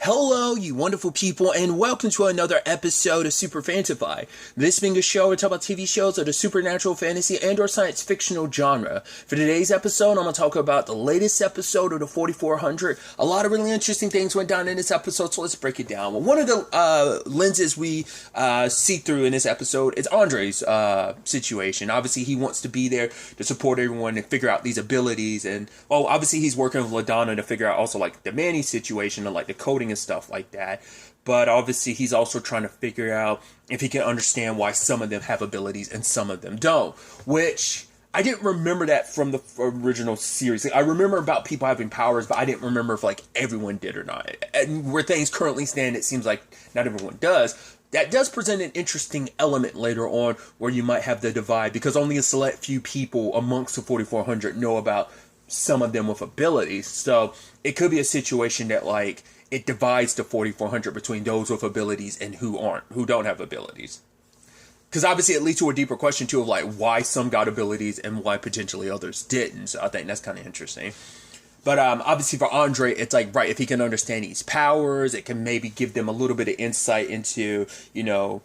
Hello, you wonderful people, and welcome to another episode of Super-Fanta-Fi. This being a show, we talk about TV shows of the supernatural, fantasy, and or science fictional genre. For today's episode, I'm going to talk about the latest episode of the 4400. A lot of really interesting things went down in this episode, so let's break it down. Well, one of the lenses we see through in this episode is Andre's situation. Obviously, he wants to be there to support everyone and figure out these abilities, and, well, obviously he's working with LaDonna to figure out also, like, the Manny situation and, like, the coding and stuff like that, but obviously he's also trying to figure out if he can understand why some of them have abilities and some of them don't, which I didn't remember that from the original series. I remember about people having powers, but I didn't remember if like everyone did or not. And where things currently stand, it seems like not everyone does. That does present an interesting element later on where you might have the divide, because only a select few people amongst the 4400 know about some of them with abilities. So it could be a situation that like it divides the 4400 between those with abilities and who don't have abilities. Because obviously it leads to a deeper question too of like why some got abilities and why potentially others didn't. So I think that's kind of interesting. But obviously for Andre, it's like, right, if he can understand these powers, it can maybe give them a little bit of insight into, you know,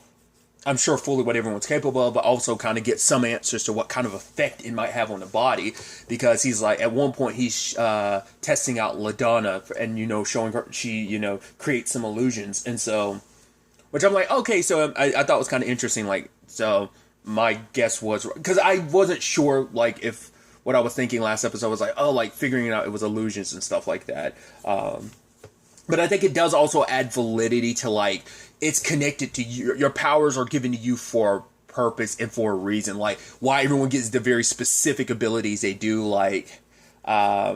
I'm sure fully what everyone's capable of, but also kind of get some answers to what kind of effect it might have on the body. Because he's like, at one point he's testing out LaDonna and, you know, showing her, she, you know, creates some illusions. And so, which I'm like, okay, so I thought was kind of interesting. Like, so my guess was, because I wasn't sure, like, if what I was thinking last episode was like, oh, like figuring it out, it was illusions and stuff like that. But I think it does also add validity to like, it's connected to you. Your powers are given to you for a purpose and for a reason. Like why everyone gets the very specific abilities they do. Like, I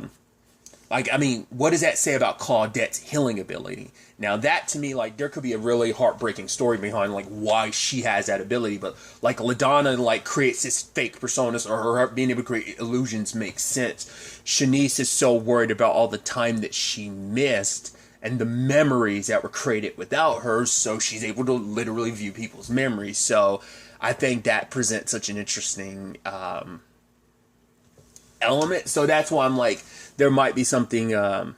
mean, what does that say about Claudette's healing ability? Now that to me, like there could be a really heartbreaking story behind like why she has that ability. But like LaDonna like creates this fake personas, or her being able to create illusions makes sense. Shanice is so worried about all the time that she missed and the memories that were created without her, so she's able to literally view people's memories. So I think that presents such an interesting element. So that's why I'm like, there might be something, I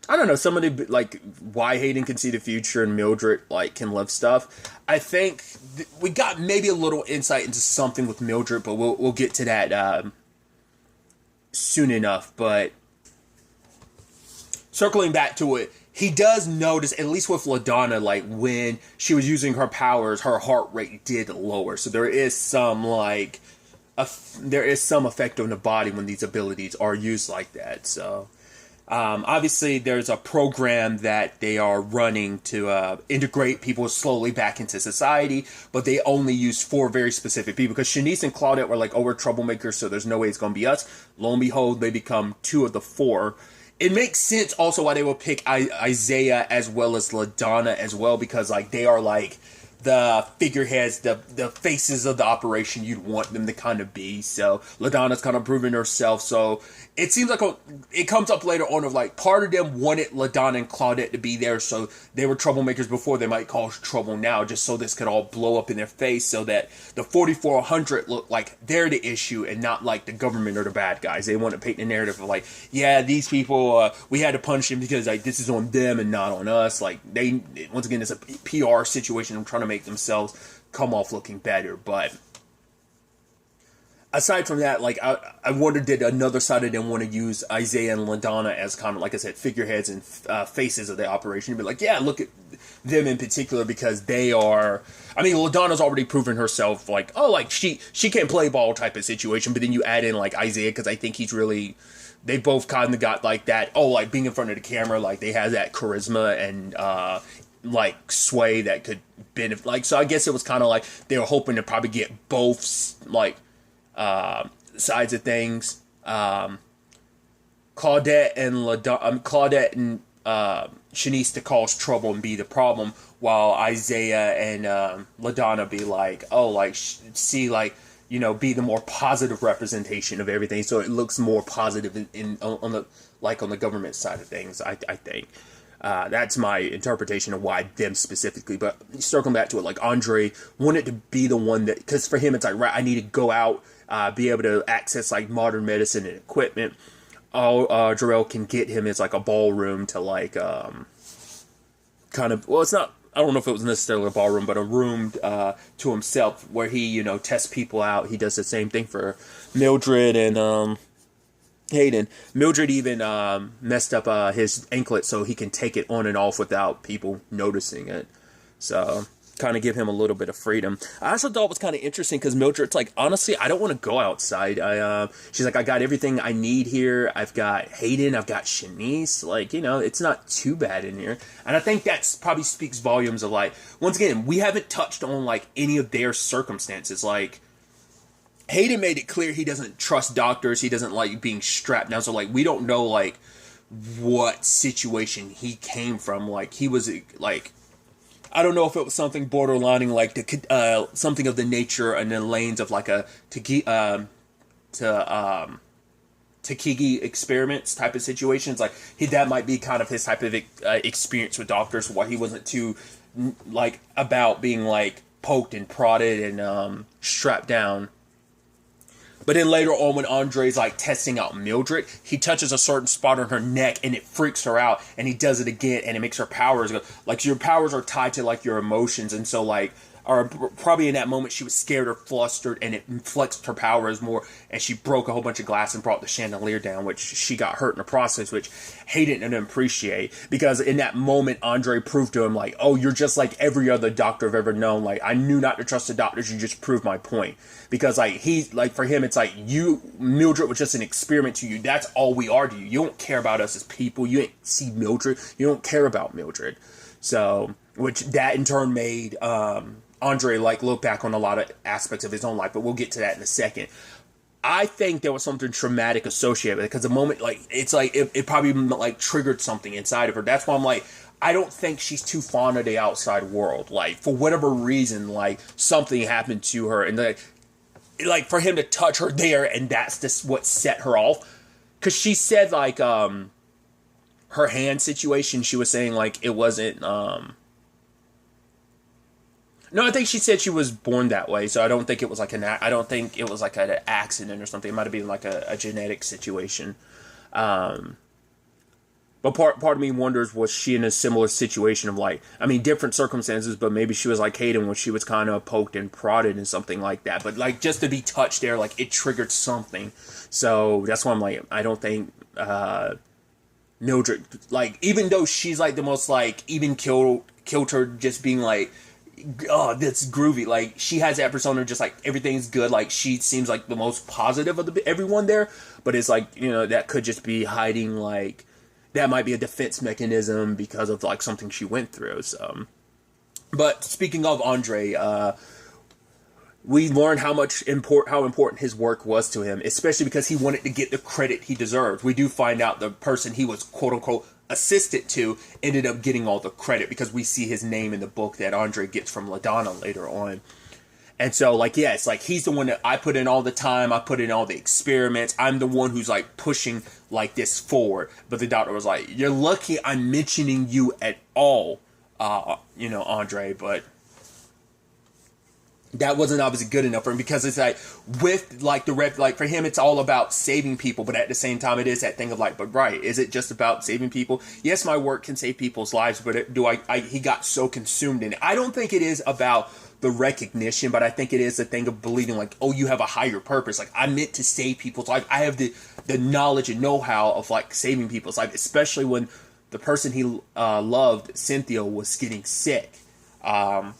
don't know, somebody like why Hayden can see the future and Mildred like can love stuff. I think we got maybe a little insight into something with Mildred, but we'll get to that soon enough. But circling back to it, he does notice, at least with LaDonna, like when she was using her powers, her heart rate did lower. So there is some like, there is some effect on the body when these abilities are used like that. So obviously there's a program that they are running to integrate people slowly back into society, but they only use 4 very specific people, because Shanice and Claudette were like, oh, we're troublemakers, so there's no way it's going to be us. Lo and behold, they become 2 of the 4. It makes sense also why they will pick Isaiah as well as LaDonna as well, because like they are like the figureheads, the faces of the operation you'd want them to kind of be. So LaDonna's kind of proving herself. So it seems like it comes up later on of like part of them wanted LaDonna and Claudette to be there, so they were troublemakers before, they might cause trouble now, just so this could all blow up in their face, so that the 4400 look like they're the issue and not like the government or the bad guys. They want to paint the narrative of like, yeah, these people, we had to punish them because like this is on them and not on us. Like they, once again, it's a PR situation. I'm trying to make themselves come off looking better. But aside from that, like I wonder, did another side of them want to use Isaiah and LaDonna as kind of, like I said, figureheads and faces of the operation? You'd be like, yeah, look at them in particular, because they are, I mean, LaDonna's already proven herself, like, oh, like she can't play ball type of situation, but then you add in like Isaiah, because I think he's really, they both kind of got like that, oh, like being in front of the camera, like they have that charisma and like sway that could benefit, like, so I guess it was kind of like they were hoping to probably get both like sides of things. Claudette and Shanice to cause trouble and be the problem, while Isaiah and LaDonna be like, oh, like see, like, you know, be the more positive representation of everything, so it looks more positive on the government side of things. I think that's my interpretation of why them specifically. But circling back to it, like Andre wanted to be the one that, because for him it's like, right, I need to go out, be able to access like modern medicine and equipment. all Jarrell can get him is like a ballroom to like kind of, well, it's not, I don't know if it was necessarily a ballroom, but a room to himself where he, you know, tests people out. He does the same thing for Mildred and Hayden. Mildred even messed up his anklet so he can take it on and off without people noticing it. So kind of give him a little bit of freedom. I also thought it was kind of interesting because Mildred's like, honestly, I don't want to go outside. She's like, I got everything I need here. I've got Hayden. I've got Shanice. Like, you know, it's not too bad in here. And I think that's probably speaks volumes of like, once again, we haven't touched on like any of their circumstances. Like, Hayden made it clear he doesn't trust doctors. He doesn't like being strapped down. So like, we don't know like what situation he came from. Like, he was like, I don't know if it was something borderlining like the something of the nature and the lanes of like a Tuskegee experiments type of situations. Like that might be kind of his type of experience with doctors. Why he wasn't too like about being like poked and prodded and strapped down. But then later on, when Andre's like testing out Mildred, he touches a certain spot on her neck and it freaks her out. And he does it again and it makes her powers go. Like your powers are tied to like your emotions. And so like, or probably in that moment she was scared or flustered and it flexed her powers more. And she broke a whole bunch of glass and brought the chandelier down, which she got hurt in the process, which Hayden didn't appreciate. Because in that moment, Andre proved to him like, oh, you're just like every other doctor I've ever known. Like, I knew not to trust the doctors. You just proved my point. Because like for him, it's like Mildred was just an experiment to you. That's all we are to you. You don't care about us as people. You ain't see Mildred. You don't care about Mildred. So, which that in turn made Andre like look back on a lot of aspects of his own life. But we'll get to that in a second. I think there was something traumatic associated with it because the moment like it's like it probably like triggered something inside of her. That's why I'm like, I don't think she's too fond of the outside world. Like for whatever reason, like something happened to her and like for him to touch her there and that's just what set her off. Because she said like her hand situation, she was saying like it wasn't no, I think she said she was born that way, so I don't think it was like I don't think it was like an accident or something. It might have been like a genetic situation. But part of me wonders, was she in a similar situation of like, I mean, different circumstances, but maybe she was like Hayden when she was kind of poked and prodded and something like that. But like just to be touched there, like it triggered something. So that's why I'm like, I don't think Mildred, like even though she's like the most like even killed her just being like, oh, that's groovy. Like she has that persona, just like everything's good. Like she seems like the most positive of everyone there. But it's like, you know, that could just be hiding like. That might be a defense mechanism because of like something she went through. So, but speaking of Andre, we learned how important his work was to him, especially because he wanted to get the credit he deserved. We do find out the person he was quote unquote assistant to ended up getting all the credit because we see his name in the book that Andre gets from LaDonna later on. And so, like, yeah, it's like he's the one that I put in all the time. I put in all the experiments. I'm the one who's, like, pushing, like, this forward. But the doctor was like, you're lucky I'm mentioning you at all, you know, Andre. But that wasn't obviously good enough for him because it's like, with, like, the rep, like, for him, it's all about saving people. But at the same time, it is that thing of, like, but right, is it just about saving people? Yes, my work can save people's lives, but he got so consumed in it. I don't think it is about the recognition, but I think it is a thing of believing like, oh, you have a higher purpose. Like, I meant to save people's life. I have the knowledge and know-how of like saving people's life, especially when the person he loved, Cynthia, was getting sick. And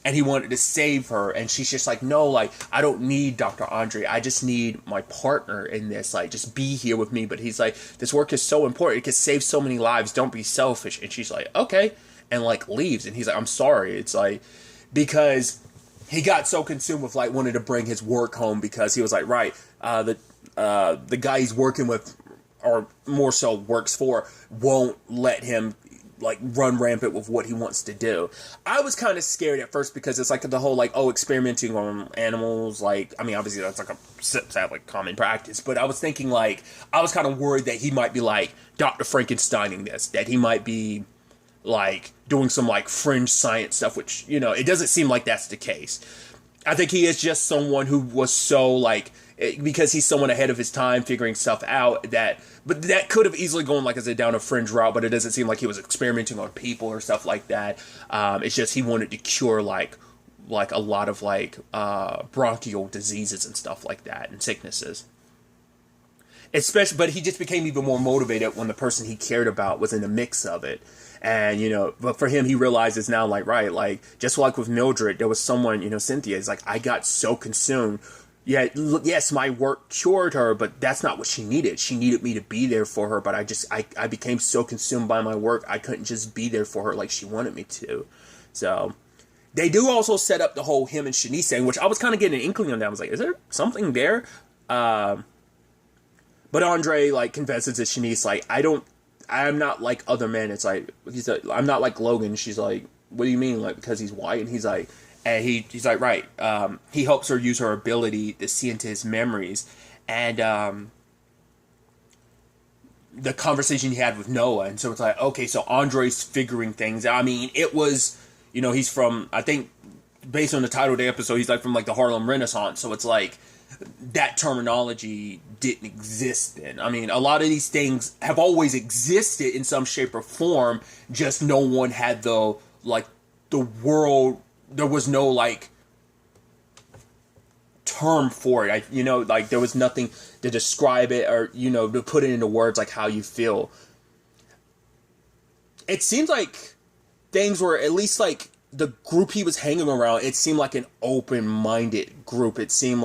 he wanted to save her. And she's just like, no, like, I don't need Dr. Andre. I just need my partner in this. Like, just be here with me. But he's like, this work is so important. It can save so many lives. Don't be selfish. And she's like, okay. And like leaves. And he's like, I'm sorry. It's like, because he got so consumed with like wanting to bring his work home because he was like, right, the guy he's working with, or more so works for, won't let him like run rampant with what he wants to do. I was kind of scared at first because it's like the whole like, oh, experimenting on animals. Like, I mean, obviously that's like a sad like common practice, but I was thinking like, I was kind of worried that he might be like Dr. Frankensteining this, that he might be like doing some like fringe science stuff, which, you know, it doesn't seem like that's the case. I think he is just someone who was so like, because he's someone ahead of his time figuring stuff out but that could have easily gone, like I said, down a fringe route, but it doesn't seem like he was experimenting on people or stuff like that. It's just he wanted to cure like a lot of like bronchial diseases and stuff like that and sicknesses. Especially, but he just became even more motivated when the person he cared about was in the mix of it. And, but for him, he realizes now, like, right, like, just like with Mildred, there was someone, Cynthia, is like, I got so consumed. Yeah, yes, my work cured her, but that's not what she needed. She needed me to be there for her, but I became so consumed by my work, I couldn't just be there for her like she wanted me to. So, they do also set up the whole him and Shanice thing, which I was kind of getting an inkling on that. I was like, is there something there? But Andre, like, confesses to Shanice, like, I'm not like other men. It's like, I'm not like Logan. She's like, what do you mean? Like, because he's white? And he's like, he's like, right. He helps her use her ability to see into his memories. And the conversation he had with Noah. And so it's like, okay, so Andre's figuring things out. I mean, it was, he's from, I think, based on the title of the episode, he's like from like the Harlem Renaissance. So it's like, that terminology didn't exist then. I mean, a lot of these things have always existed in some shape or form, just no one had the world, there was no, like, term for it. Like, there was nothing to describe it or, to put it into words like how you feel. It seems like things were, at least, like, the group he was hanging around, it seemed like an open-minded group. It seems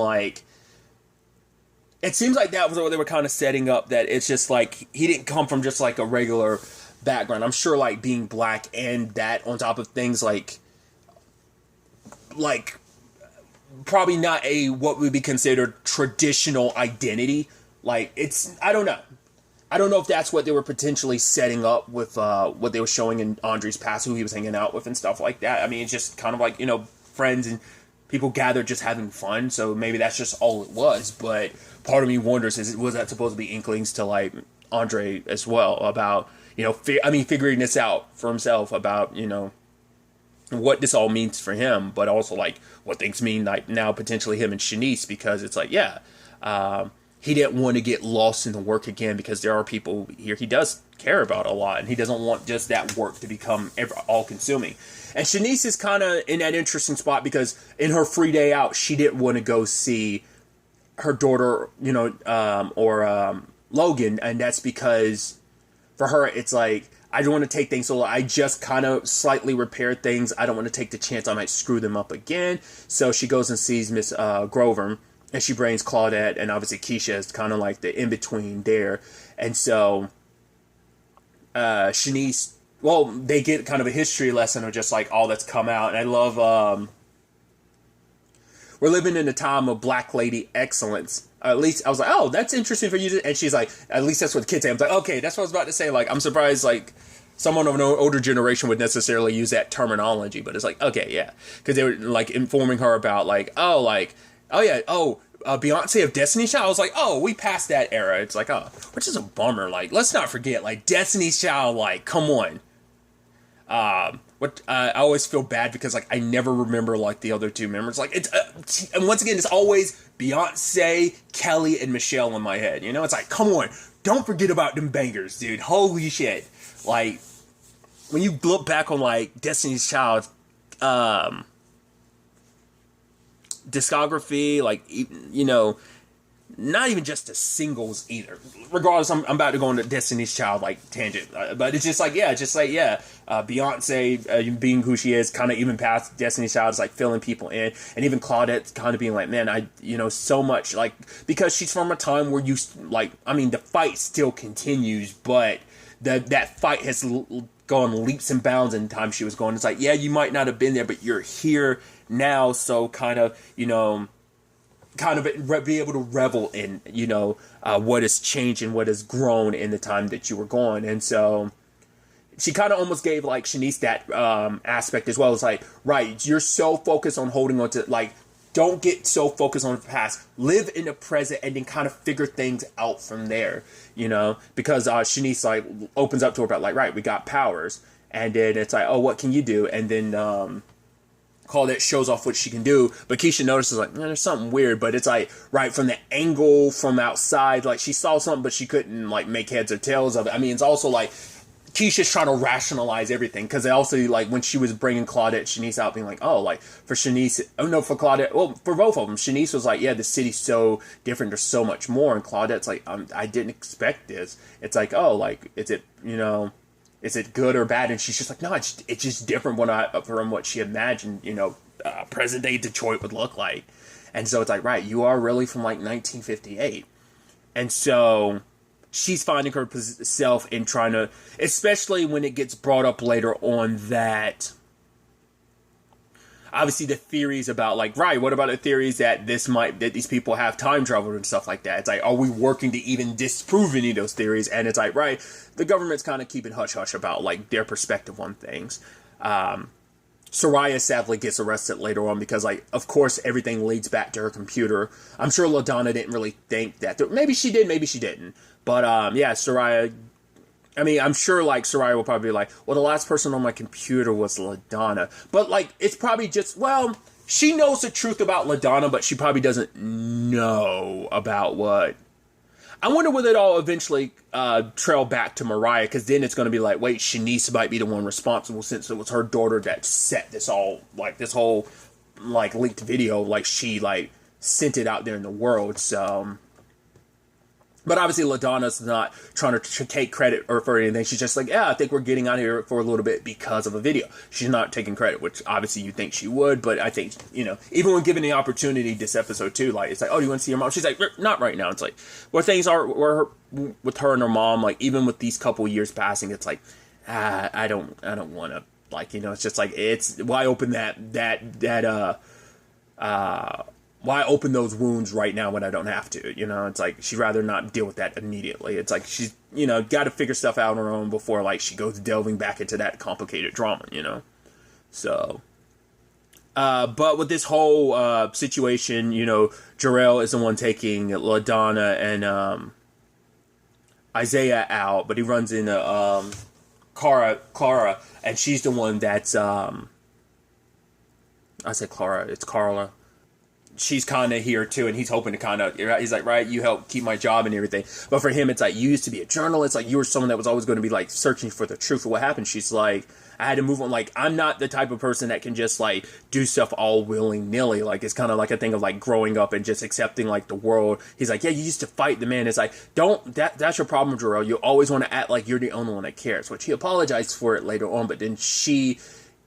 like that was what they were kind of setting up, that it's just like, he didn't come from just like a regular background. I'm sure like being black and that on top of things like probably not what would be considered traditional identity. Like, I don't know. I don't know if that's what they were potentially setting up with what they were showing in Andre's past, who he was hanging out with and stuff like that. I mean, it's just kind of like, friends and people gathered just having fun, so maybe that's just all it was. But part of me wonders, was that supposed to be inklings to, like, Andre as well about, figuring this out for himself about, what this all means for him, but also, like, what things mean, like, now potentially him and Shanice, because it's like, he didn't want to get lost in the work again, because there are people here he does care about a lot, and he doesn't want just that work to become all-consuming. And Shanice is kind of in that interesting spot, because in her free day out, she didn't want to go see her daughter, or Logan, and that's because for her, it's like, I don't want to take things so I just kind of slightly repair things. I don't want to take the chance I might screw them up again. So she goes and sees Miss Grover, and she brings Claudette, and obviously Keisha is kind of like the in-between there. And so Shanice, well, they get kind of a history lesson of just like all that's come out. And I love, we're living in a time of black lady excellence. At least I was like, oh, that's interesting for you to, and she's like, at least that's what the kids say. I'm like, okay, that's what I was about to say. Like, I'm surprised, like, someone of an older generation would necessarily use that terminology, but it's like, okay, yeah. Because they were, like, informing her about, like, Beyonce of Destiny's Child. I was like, oh, we passed that era. It's like, oh, which is a bummer. Like, let's not forget, like, Destiny's Child, like, come on. I always feel bad because, like, I never remember, like, the other two members. Like, it's, and once again, it's always Beyonce, Kelly, and Michelle in my head. It's like, come on, don't forget about them bangers, dude. Holy shit. Like, when you look back on, like, Destiny's Child, discography, like, not even just the singles either. Regardless, I'm about to go on the Destiny's Child, like, tangent. But it's just like, Beyonce, being who she is, kind of even past Destiny's Child, is like filling people in. And even Claudette kind of being like, man, so much, like, because she's from a time where the fight still continues, but that fight has gone leaps and bounds in time she was going. It's like, yeah, you might not have been there, but you're here now, so kind of be able to revel in, what has changed and what has grown in the time that you were gone. And so she kind of almost gave, like, Shanice that aspect as well. It's like, right, you're so focused on holding on to, like, don't get so focused on the past. Live in the present and then kind of figure things out from there, because Shanice, like, opens up to her about, like, right, we got powers. And then it's like, oh, what can you do? And then Claudette shows off what she can do, but Keisha notices like, man, there's something weird, but it's like right from the angle from outside, like she saw something, but she couldn't like make heads or tails of it. I mean, it's also like Keisha's trying to rationalize everything, because they also, like, when she was bringing Claudette, Shanice out, being like, oh, like, for Shanice, oh, no, for Claudette, well, for both of them, Shanice was like, yeah, the city's so different, there's so much more, and Claudette's like, I didn't expect this. It's like, oh, like, is it, is it good or bad? And she's just like, no, it's just different from what she imagined, present day Detroit would look like. And so it's like, right, you are really from like 1958. And so she's finding herself in trying to, especially when it gets brought up later on that, obviously the theories about like, right, what about the theories that that these people have time travel and stuff like that? It's like, are we working to even disprove any of those theories? And it's like, right, the government's kind of keeping hush-hush about like their perspective on things. Soraya sadly gets arrested later on because, like, of course, everything leads back to her computer. I'm sure LaDonna didn't really think that. Maybe she did, maybe she didn't. But, yeah, Soraya, I mean, I'm sure, like, Soraya will probably be like, well, the last person on my computer was LaDonna. But, like, it's probably just, well, she knows the truth about LaDonna, but she probably doesn't know about what. I wonder whether it all eventually trail back to Mariah, because then it's going to be like, wait, Shanice might be the one responsible, since it was her daughter that set this all, like, this whole, like, leaked video, like, she, like, sent it out there in the world, so. But obviously LaDonna's not trying to take credit or for anything. She's just like, yeah, I think we're getting out here for a little bit because of a video. She's not taking credit, which obviously you think she would, but I think, even when given the opportunity this episode too, like, it's like, oh, do you want to see your mom? She's like, not right now. It's like, where things are with her and her mom, like, even with these couple years passing, it's like, I don't want to, like, it's just like, it's, why open why open those wounds right now when I don't have to? It's like, she'd rather not deal with that immediately. It's like, she's, got to figure stuff out on her own before, like, she goes delving back into that complicated drama, So, but with this whole situation, Jarrell is the one taking LaDonna and Isaiah out, but he runs into Clara, and she's the one that's, I said Clara, it's Carla. She's kind of here too, and he's hoping to kind of, he's like, right, you help keep my job and everything. But for him, it's like, you used to be a journalist, like, you were someone that was always going to be, like, searching for the truth of what happened. She's like, I had to move on. Like, I'm not the type of person that can just, like, do stuff all willy-nilly. Like, it's kind of like a thing of, like, growing up and just accepting, like, the world. He's like, yeah, you used to fight the man. It's like, that's your problem, Jarrell. You always want to act like you're the only one that cares, which he apologized for it later on, but then she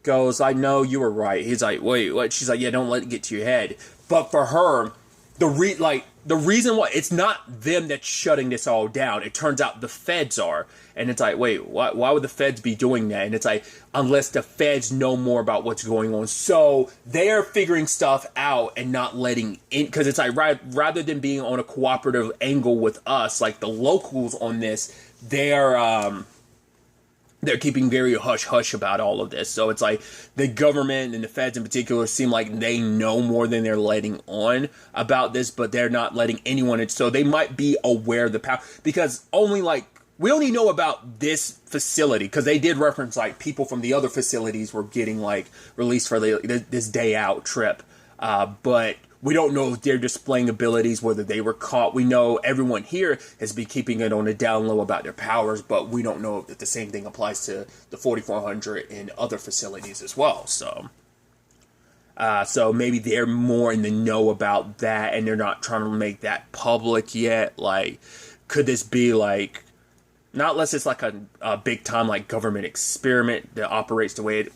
goes, I know you were right. He's like, wait, what? She's like, yeah, don't let it get to your head. But for her, the reason why, it's not them that's shutting this all down. It turns out the feds are. And it's like, wait, why would the feds be doing that? And it's like, unless the feds know more about what's going on. So they're figuring stuff out and not letting in, because it's like, rather than being on a cooperative angle with us, like the locals on this, they're keeping very hush-hush about all of this. So it's like the government and the feds in particular seem like they know more than they're letting on about this, but they're not letting anyone in. So they might be aware of the power, because we only know about this facility because they did reference, like, people from the other facilities were getting, like, released for this day out trip. But we don't know if they're displaying abilities, whether they were caught. We know everyone here has been keeping it on the down low about their powers, but we don't know if the same thing applies to the 4400 and other facilities as well. So maybe they're more in the know about that, and they're not trying to make that public yet. Like, could this be, like, not unless it's like a big time, like, government experiment that operates the way it,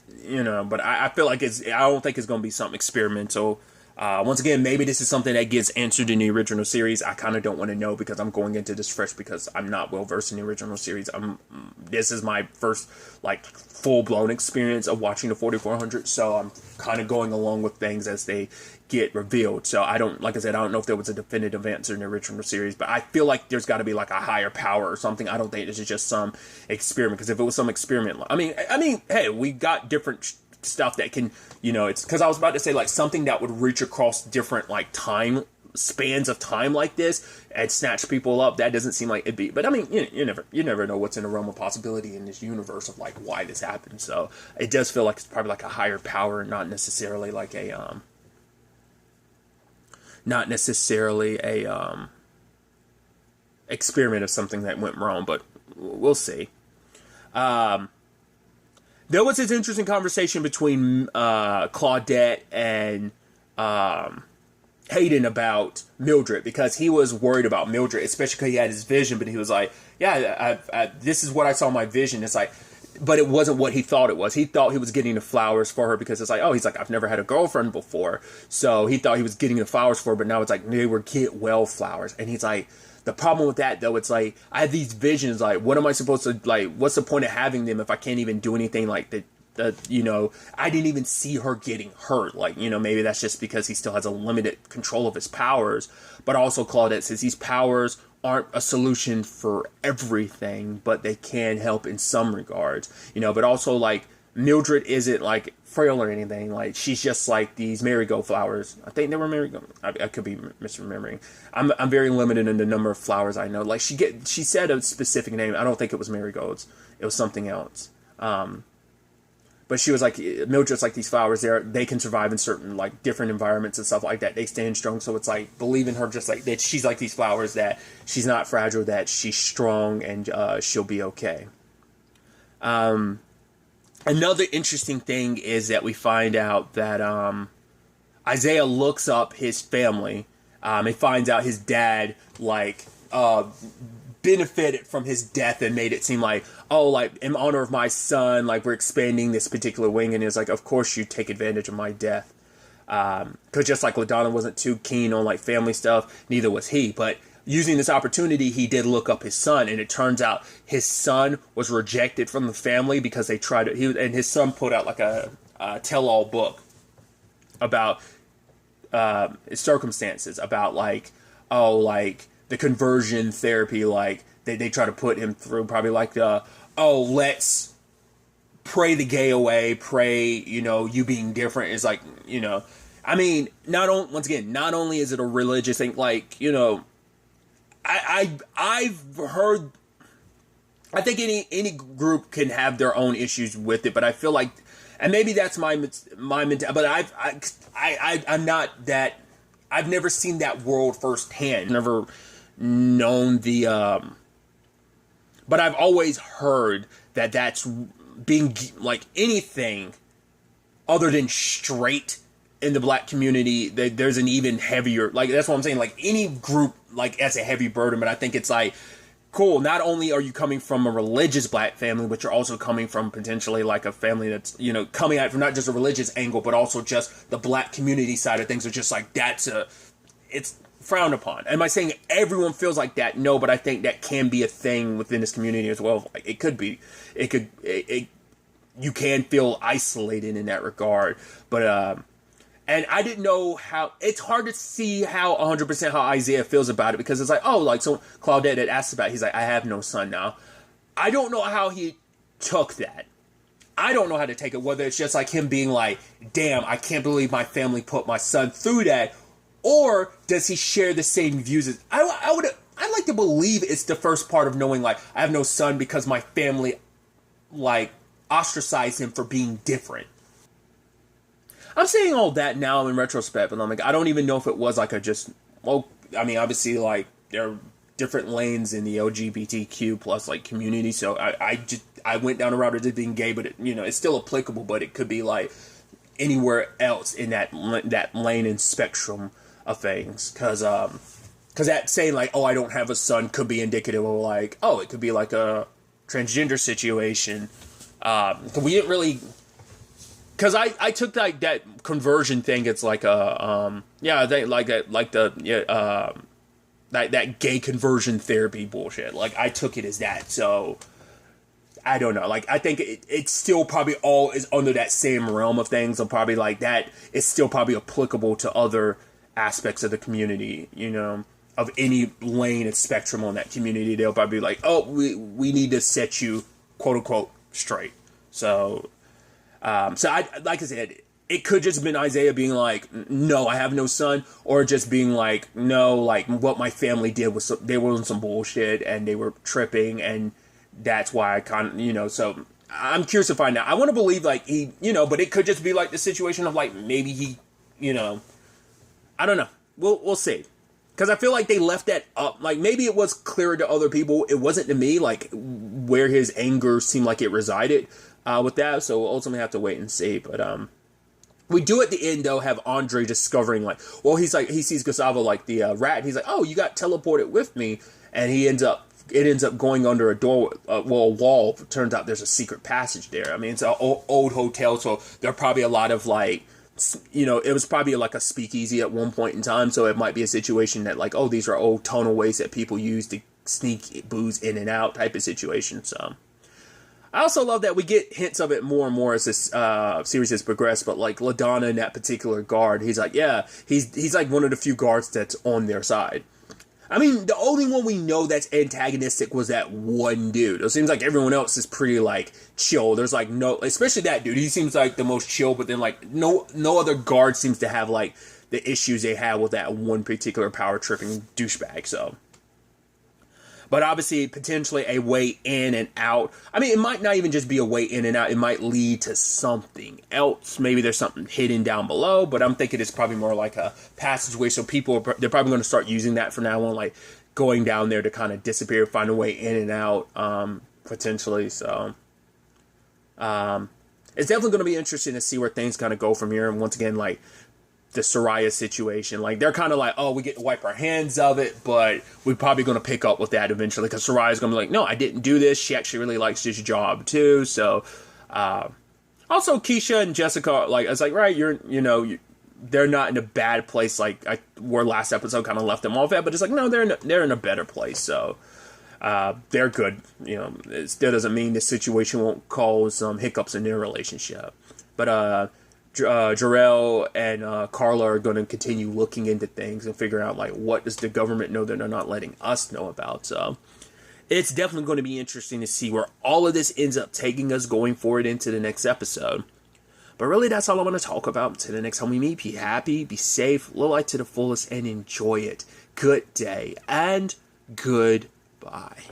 but I feel like I don't think it's going to be something experimental. Once again, maybe this is something that gets answered in the original series. I kind of don't want to know, because I'm going into this fresh, because I'm not well versed in the original series. This is my first, like, full-blown experience of watching the 4400, so I'm kind of going along with things as they get revealed. So like I said, I don't know if there was a definitive answer in the original series, but I feel like there's got to be, like, a higher power or something. I don't think this is just some experiment, because if it was some experiment, I mean, hey, we got different stuff that can, it's because I was about to say, like, something that would reach across different, like, time spans of time like this and snatch people up. That doesn't seem like it'd be. But I mean, you never know what's in the realm of possibility in this universe of like why this happened. So it does feel like it's probably like a higher power, not necessarily like a experiment of something that went wrong. But we'll see. There was this interesting conversation between Claudette and Hayden about Mildred, because he was worried about Mildred, especially because he had his vision, but he was like, yeah, this is what I saw in my vision. It's like, but it wasn't what he thought it was. He thought he was getting the flowers for her because it's like, oh, he's like, I've never had a girlfriend before. So he thought he was getting the flowers for her, but now it's like, they were get well flowers. And he's like, the problem with that, though, it's like, I have these visions, like, what am I supposed to, like, what's the point of having them if I can't even do anything, like, I didn't even see her getting hurt, like, maybe that's just because he still has a limited control of his powers, but also Claudette says these powers aren't a solution for everything, but they can help in some regards, but also, like, Mildred isn't, like, frail or anything. Like, she's just like these marigold flowers. I think they were marigold. I could be misremembering. I'm very limited in the number of flowers I know. Like, she said a specific name. I don't think it was marigolds. It was something else. But she was like, Mildred's like these flowers. They can survive in certain, like, different environments and stuff like that. They stand strong. So it's like, believe in her just like that. She's like these flowers, that she's not fragile, that she's strong, and she'll be okay. Another interesting thing is that we find out that Isaiah looks up his family. He finds out his dad, like, benefited from his death and made it seem like, oh, like, in honor of my son, like, we're expanding this particular wing. And it's like, of course you take advantage of my death. Because just like LaDonna wasn't too keen on, like, family stuff, neither was he. But using this opportunity, he did look up his son, and it turns out his son was rejected from the family because they tried to. And his son put out like a tell-all book about his circumstances, about like, oh, like the conversion therapy, like they try to put him through, probably like let's pray the gay away, pray, you being different is like, I mean, once again, not only is it a religious thing, like, I've heard, I think any group can have their own issues with it, but I feel like, and maybe that's my mentality, but I'm not that, I've never seen that world firsthand, never known but I've always heard that that's being, like, anything other than straight in the black community, there's an even heavier, like, that's what I'm saying, like, any group, like, that's a heavy burden, but I think it's like, cool, not only are you coming from a religious black family, but you're also coming from potentially, like, a family that's, coming out from not just a religious angle, but also just the black community side of things are just like, it's frowned upon. Am I saying everyone feels like that? No, but I think that can be a thing within this community as well. Like, it could be, you can feel isolated in that regard, but, and I didn't know how, it's hard to see how 100% how Isaiah feels about it, because it's like, oh, like, so Claudette had asked about it. He's like, I have no son now. I don't know how he took that. I don't know how to take it, whether it's just like him being like, damn, I can't believe my family put my son through that, or does he share the same views as, I'd like to believe it's the first part of knowing, like, I have no son because my family, like, ostracized him for being different. I'm saying all that now in retrospect, but I'm like, I don't even know if it was like I mean, obviously, like, there are different lanes in the LGBTQ plus, like, community, so I went down a route of just being gay, but it's still applicable, but it could be like anywhere else in that lane and spectrum of things, because that saying like, oh, I don't have a son could be indicative of like, oh, it could be like a transgender situation. We didn't really. Because I took like that conversion thing. It's like I think that gay conversion therapy bullshit. Like, I took it as that. So I don't know. Like, I think it's still probably all is under that same realm of things. And probably like that is still probably applicable to other aspects of the community. Of any lane and spectrum on that community. They'll probably be like, oh, we need to set you quote unquote straight. So I, like I said, it could just have been Isaiah being like, no, I have no son, or just being like, no, like what my family did was they were on some bullshit and they were tripping, and that's why I kind of, so I'm curious to find out. I want to believe like he, but it could just be like the situation of like maybe he, I don't know. We'll see. Because I feel like they left that up. Like, maybe it was clearer to other people. It wasn't to me, like, where his anger seemed like it resided with that. So we'll ultimately have to wait and see. But we do at the end, though, have Andre discovering, like, well, he sees Gustavo, like, the rat. He's like, oh, you got teleported with me. And it ends up going under a door, a wall. Turns out there's a secret passage there. I mean, it's an old hotel, so there are probably a lot of, like, it was probably like a speakeasy at one point in time, so it might be a situation that like, oh, these are old tunnel ways that people use to sneak booze in and out type of situation. So I also love that we get hints of it more and more as this series has progressed, but like LaDonna and that particular guard, he's like, yeah, he's like one of the few guards that's on their side. I mean, the only one we know that's antagonistic was that one dude. It seems like everyone else is pretty, like, chill. There's, like, no... Especially that dude. He seems like the most chill, but then, like, no other guard seems to have, like, the issues they have with that one particular power-tripping douchebag, so... But obviously, potentially a way in and out. I mean, it might not even just be a way in and out. It might lead to something else. Maybe there's something hidden down below. But I'm thinking it's probably more like a passageway. So they're probably going to start using that from now on. Like going down there to kind of disappear, find a way in and out, potentially. So it's definitely going to be interesting to see where things kind of go from here. And once again, like... the Soraya situation, like they're kind of like, oh, we get to wipe our hands of it, but we're probably going to pick up with that eventually because Soraya's going to be like, no, I didn't do this. She actually really likes this job too. So also Keisha and Jessica, like it's like, right, they're not in a bad place like where last episode kind of left them off at, but it's like, no, they're in a better place. So they're good. It still doesn't mean the situation won't cause hiccups in their relationship, but Jarrell and Carla are going to continue looking into things and figure out, like, what does the government know that they're not letting us know about. So it's definitely going to be interesting to see where all of this ends up taking us going forward into the next episode. But really, that's all I want to talk about. Until the next time we meet, be happy, be safe, live life to the fullest, and enjoy it. Good day, and goodbye.